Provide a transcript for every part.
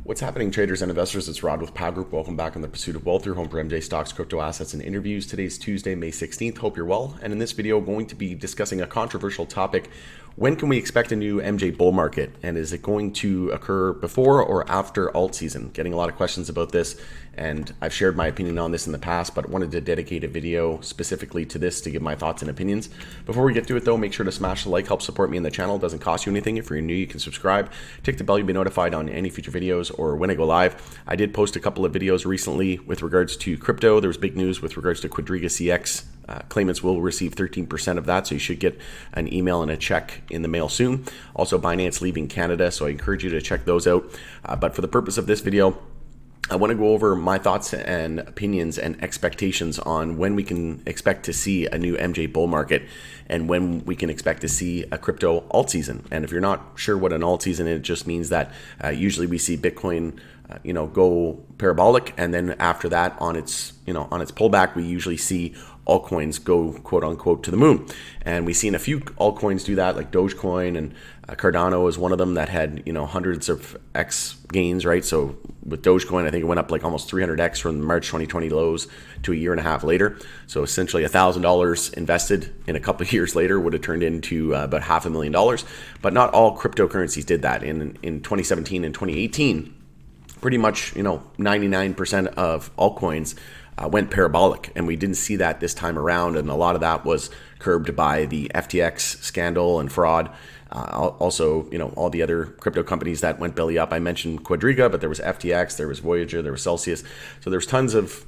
What's happening, traders and investors? It's Rod with Pow Group. Welcome back on the Pursuit of Wealth, your home for MJ stocks, crypto assets, and interviews. Today's Tuesday, May 16th. Hope you're well. And in this video, going to be discussing a controversial topic. When can we expect a new MJ bull market? And is it going to occur before or after alt season? Getting a lot of questions about this, and I've shared my opinion on this in the past, but wanted to dedicate a video specifically to this to give my thoughts and opinions. Before we get to it though, make sure to smash the like, help support me in the channel. It doesn't cost you anything. If you're new, you can subscribe. Tick the bell, you'll be notified on any future videos or when I go live. I did post a couple of videos recently with regards to crypto. There was big news with regards to Quadriga CX. Claimants will receive 13% of that, so you should get an email and a check in the mail soon. Also, Binance leaving Canada, so I encourage you to check those out. But for the purpose of this video, I want to go over my thoughts and opinions and expectations on when we can expect to see a new MJ bull market and when we can expect to see a crypto alt season. And if you're not sure what an alt season is, it just means that usually we see Bitcoin go parabolic, and then after that on its pullback, we usually see altcoins go quote unquote to the moon. And we've seen a few altcoins do that, like Dogecoin, and Cardano is one of them that had hundreds of X gains, right? So with Dogecoin, I think it went up like almost 300X from March 2020 lows to a year and a half later. So essentially $1,000 invested in a couple of years later would have turned into about $500,000. But not all cryptocurrencies did that. In 2017 and 2018, pretty much 99% of altcoins went parabolic, and we didn't see that this time around, and a lot of that was curbed by the FTX scandal and fraud. Also, all the other crypto companies that went belly up. I mentioned Quadriga, but there was FTX, there was Voyager, there was Celsius. So there's tons of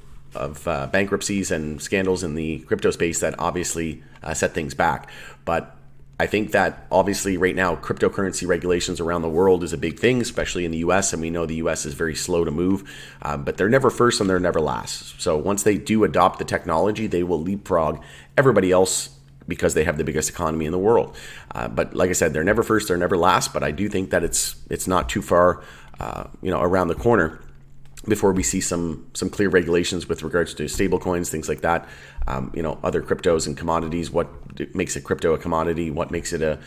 bankruptcies and scandals in the crypto space that obviously set things back. But I think that obviously right now cryptocurrency regulations around the world is a big thing, especially in the US, and we know the US is very slow to move, but they're never first and they're never last. So once they do adopt the technology, they will leapfrog everybody else because they have the biggest economy in the world. But like I said, they're never first, they're never last, but I do think that it's not too far around the corner before we see some clear regulations with regards to stable coins, things like that, other cryptos and commodities. What makes a crypto a commodity? What makes it a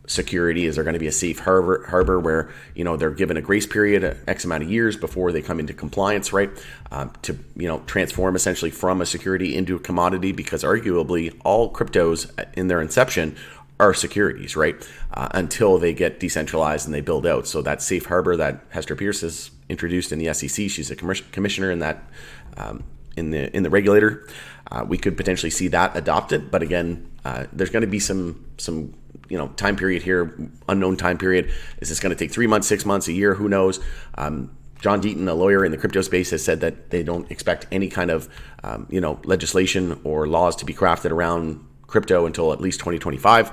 security? Is there going to be a safe harbor where they're given a grace period, X amount of years before they come into compliance, right? To transform essentially from a security into a commodity, because arguably all cryptos in their inception are securities, right? Until they get decentralized and they build out. So that safe harbor that Hester Pierce has introduced in the SEC, she's a commissioner in that in the regulator. We could potentially see that adopted, but again, there's going to be some time period here, unknown time period. Is this going to take 3 months, 6 months, a year? Who knows? John Deaton, a lawyer in the crypto space, has said that they don't expect any kind of legislation or laws to be crafted around crypto until at least 2025.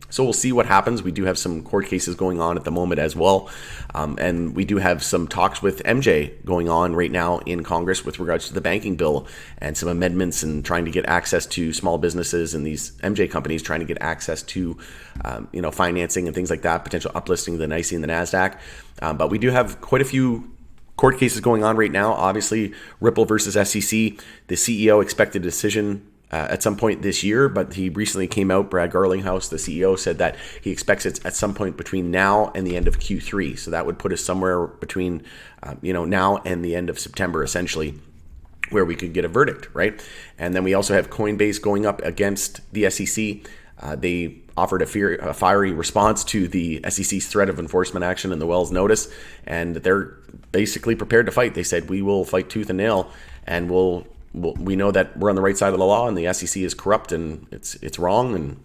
So we'll see what happens. We do have some court cases going on at the moment as well. And we do have some talks with MJ going on right now in Congress with regards to the banking bill and some amendments and trying to get access to small businesses and these MJ companies trying to get access to, financing and things like that, potential uplisting of the NYSE and the NASDAQ. But we do have quite a few court cases going on right now. Obviously, Ripple versus SEC. The CEO expected a decision at some point this year, but he recently came out, Brad Garlinghouse, the CEO, said that he expects it at some point between now and the end of Q3. So that would put us somewhere between, now and the end of September, essentially, where we could get a verdict, right? And then we also have Coinbase going up against the SEC. They offered a fiery response to the SEC's threat of enforcement action and the Wells notice, and they're basically prepared to fight. They said, we will fight tooth and nail, and we know that we're on the right side of the law, and the SEC is corrupt and it's wrong. And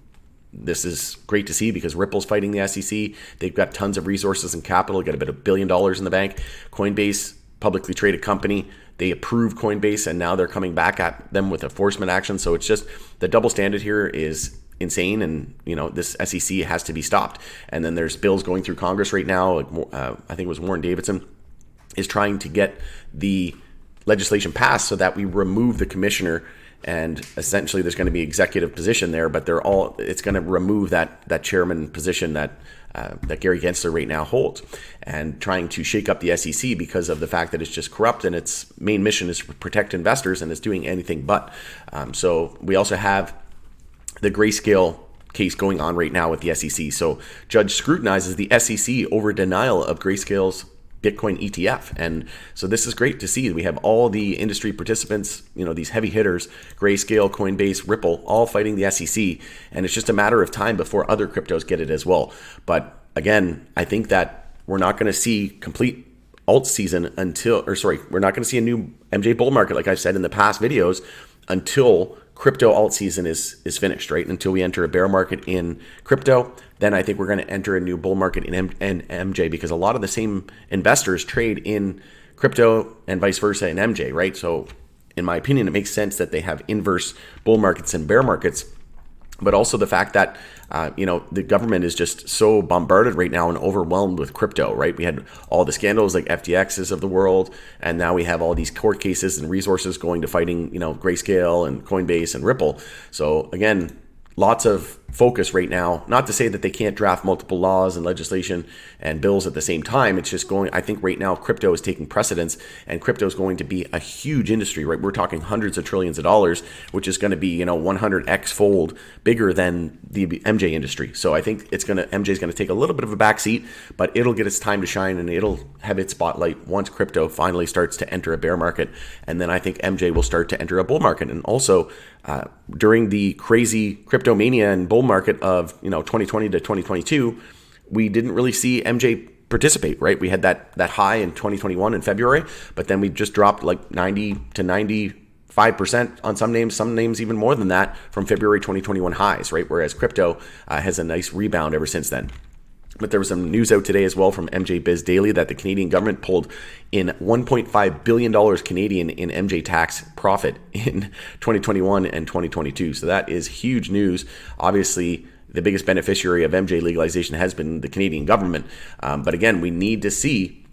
this is great to see because Ripple's fighting the SEC. They've got tons of resources and capital, got about $1 billion in the bank. Coinbase, publicly traded company, they approved Coinbase, and now they're coming back at them with enforcement action. So it's just the double standard here is insane, and this SEC has to be stopped. And then there's bills going through Congress right now. I think it was Warren Davidson is trying to get the legislation passed so that we remove the commissioner, and essentially there's going to be executive position there, but it's going to remove that chairman position that Gary Gensler right now holds, and trying to shake up the SEC because of the fact that it's just corrupt and its main mission is to protect investors, and it's doing anything but. So we also have the Grayscale case going on right now with the SEC. So judge scrutinizes the SEC over denial of Grayscale's Bitcoin ETF. And so this is great to see. We have all the industry participants, these heavy hitters, Grayscale, Coinbase, Ripple, all fighting the SEC. And it's just a matter of time before other cryptos get it as well. But again, I think that we're not going to see complete alt season we're not going to see a new MJ bull market, like I've said in the past videos, until crypto alt season is finished, right? Until we enter a bear market in crypto, then I think we're going to enter a new bull market in MJ, because a lot of the same investors trade in crypto and vice versa in MJ, right? So in my opinion, it makes sense that they have inverse bull markets and bear markets. But also the fact that, the government is just so bombarded right now and overwhelmed with crypto, right? We had all the scandals like FTXs of the world, and now we have all these court cases and resources going to fighting, Grayscale and Coinbase and Ripple. So again, lots of focus right now, not to say that they can't draft multiple laws and legislation and bills at the same time. It's just I think right now crypto is taking precedence, and crypto is going to be a huge industry, right? We're talking hundreds of trillions of dollars, which is going to be, 100x fold bigger than the MJ industry. So I think MJ is going to take a little bit of a backseat, but it'll get its time to shine, and it'll have its spotlight once crypto finally starts to enter a bear market. And then I think MJ will start to enter a bull market. And also during the crazy crypto mania and bull market of 2020 to 2022, we didn't really see MJ participate, right? We had that high in 2021 in February, but then we just dropped like 90 to 95% on some names even more than that from February 2021 highs, right? Whereas crypto has a nice rebound ever since then. But there was some news out today as well from MJ Biz Daily that the Canadian government pulled in $1.5 billion Canadian in MJ tax profit in 2021 and 2022. So that is huge news. Obviously, the biggest beneficiary of MJ legalization has been the Canadian government. But again, we need to see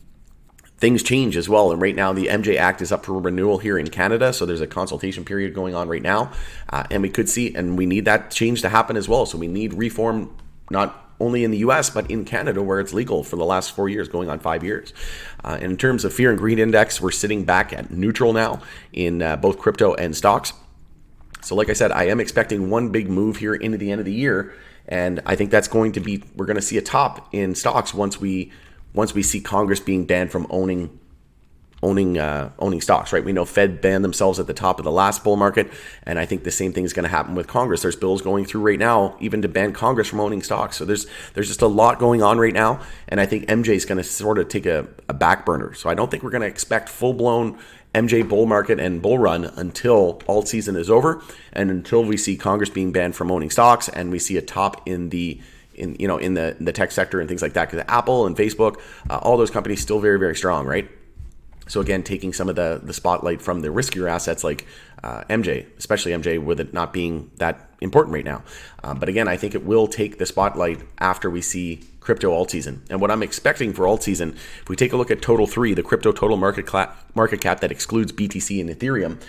things change as well. And right now, the MJ Act is up for renewal here in Canada. So there's a consultation period going on right now. And we could see, and we need that change to happen as well. So we need reform, not only in the US, but in Canada, where it's legal for the last 4 years, going on 5 years. And in terms of fear and greed index, we're sitting back at neutral now in both crypto and stocks. So like I said, I am expecting one big move here into the end of the year. And I think that's going to be, we're going to see a top in stocks once we see Congress being banned from owning stocks, right? We know Fed banned themselves at the top of the last bull market, and I think the same thing is going to happen with Congress. There's bills going through right now, even to ban Congress from owning stocks. So there's just a lot going on right now, and I think MJ is going to sort of take a back burner. So I don't think we're going to expect full-blown MJ bull market and bull run until alt season is over, and until we see Congress being banned from owning stocks, and we see a top in the tech sector and things like that, because Apple and Facebook, all those companies still very, very strong, right? So again, taking some of the spotlight from the riskier assets like MJ, especially MJ, with it not being that important right now. But again, I think it will take the spotlight after we see crypto alt season. And what I'm expecting for alt season, if we take a look at Total 3, the crypto total market cap that excludes BTC and Ethereum,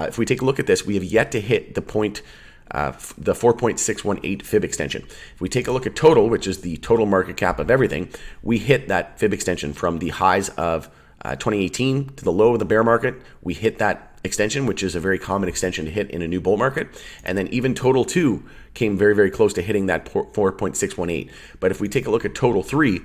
if we take a look at this, we have yet to hit the 4.618 fib extension. If we take a look at total, which is the total market cap of everything, we hit that fib extension from the highs of 2018 to the low of the bear market. We hit that extension, which is a very common extension to hit in a new bull market. And then even Total 2 came very, very close to hitting that 4.618. But if we take a look at Total 3,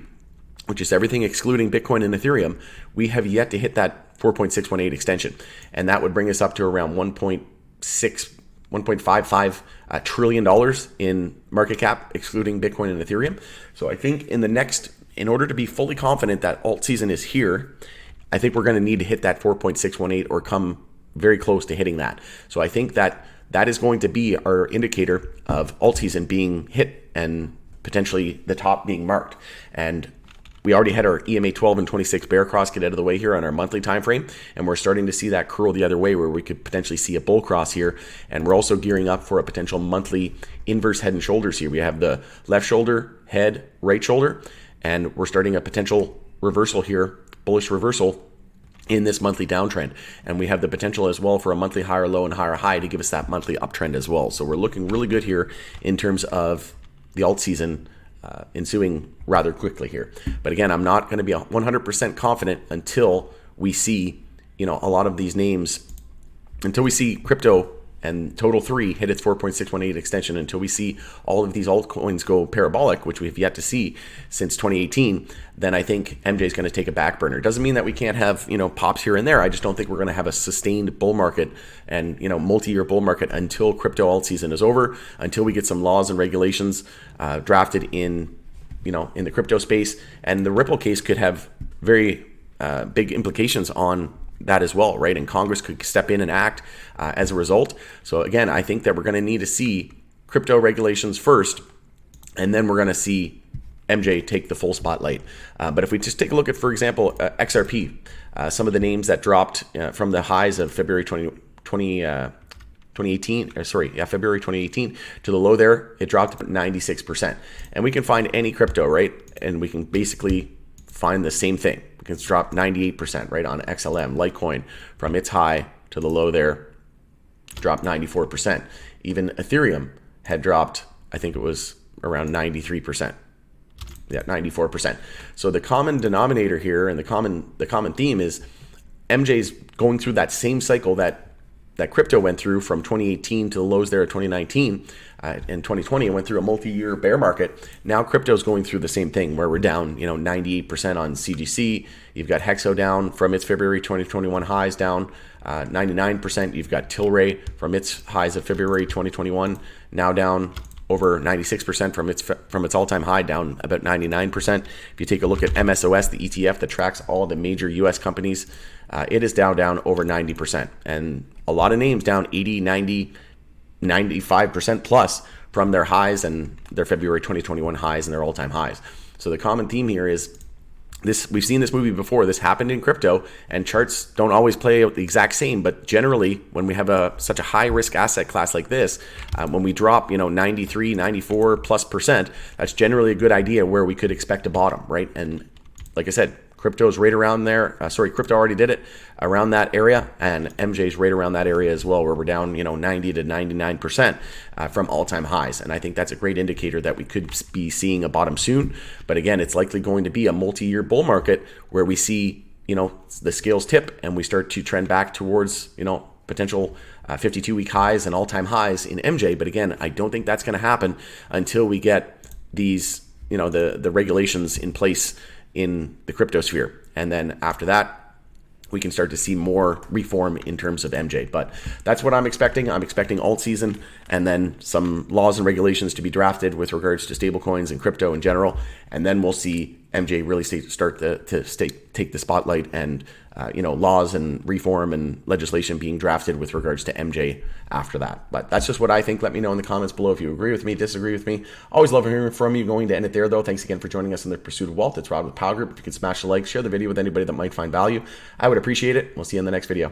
which is everything excluding Bitcoin and Ethereum, we have yet to hit that 4.618 extension. And that would bring us up to around $1.55 trillion in market cap, excluding Bitcoin and Ethereum. So I think in order to be fully confident that alt season is here, I think we're going to need to hit that 4.618 or come very close to hitting that. So I think that is going to be our indicator of alt season being hit and potentially the top being marked. And we already had our EMA 12 and 26 bear cross get out of the way here on our monthly time frame, and we're starting to see that curl the other way, where we could potentially see a bull cross here. And we're also gearing up for a potential monthly inverse head and shoulders here. We have the left shoulder, head, right shoulder, and we're starting a potential reversal here, bullish reversal in this monthly downtrend. And we have the potential as well for a monthly higher low and higher high to give us that monthly uptrend as well. So we're looking really good here in terms of the alt season ensuing rather quickly here. But again, I'm not going to be 100% confident until we see, a lot of these names, until we see crypto and Total 3 hit its 4.618 extension until we see all of these altcoins go parabolic, which we've yet to see since 2018, then I think MJ is going to take a back burner. Doesn't mean that we can't have, pops here and there. I just don't think we're going to have a sustained bull market and, multi-year bull market until crypto alt season is over, until we get some laws and regulations drafted in the crypto space. And the Ripple case could have very big implications on that as well, right? And Congress could step in and act as a result. So again, I think that we're going to need to see crypto regulations first, and then we're going to see MJ take the full spotlight. But if we just take a look at, for example, XRP, some of the names that dropped from the highs of February 2018, February 2018 to the low there, it dropped about 96%. And we can find any crypto, right? And we can basically find the same thing. We can drop 98%, right, on XLM. Litecoin, from its high to the low there, dropped 94%. Even Ethereum had dropped, I think it was around 93%. Yeah, 94%. So the common denominator here and the common theme is MJ's going through that same cycle that crypto went through from 2018 to the lows there of 2019 and 2020. It went through a multi-year bear market. Now crypto's going through the same thing where we're down, 98% on CGC. You've got Hexo down from its February 2021 highs down 99%. You've got Tilray from its highs of February 2021 now down over 96% from its all-time high, down about 99%. If you take a look at MSOS, the ETF that tracks all of the major US companies, it is down over 90%. And a lot of names down 80, 90, 95% plus from their highs and their February 2021 highs and their all-time highs. So the common theme here is this. We've seen this movie before. This happened in crypto, and charts don't always play out the exact same. But generally, when we have such a high-risk asset class like this, when we drop 93, 94 plus percent, that's generally a good idea where we could expect a bottom, right? And like I said, crypto's right around there. Crypto already did it around that area, and MJ's right around that area as well, where we're down 90 to 99% from all-time highs. And I think that's a great indicator that we could be seeing a bottom soon. But again, it's likely going to be a multi-year bull market where we see the scales tip and we start to trend back towards potential 52-week highs and all-time highs in MJ. But again, I don't think that's going to happen until we get these the regulations in place in the crypto sphere. And then after that, we can start to see more reform in terms of MJ. But that's what I'm expecting. I'm expecting alt season and then some laws and regulations to be drafted with regards to stablecoins and crypto in general. And then we'll see MJ really start to take the spotlight, and laws and reform and legislation being drafted with regards to MJ after that. But that's just what I think. Let me know in the comments below if you agree with me, disagree with me. Always love hearing from you. Going to end it there, though. Thanks again for joining us in the Pursuit of Wealth. It's Rod with Power Group. If you could smash the like, share the video with anybody that might find value, I would appreciate it. We'll see you in the next video.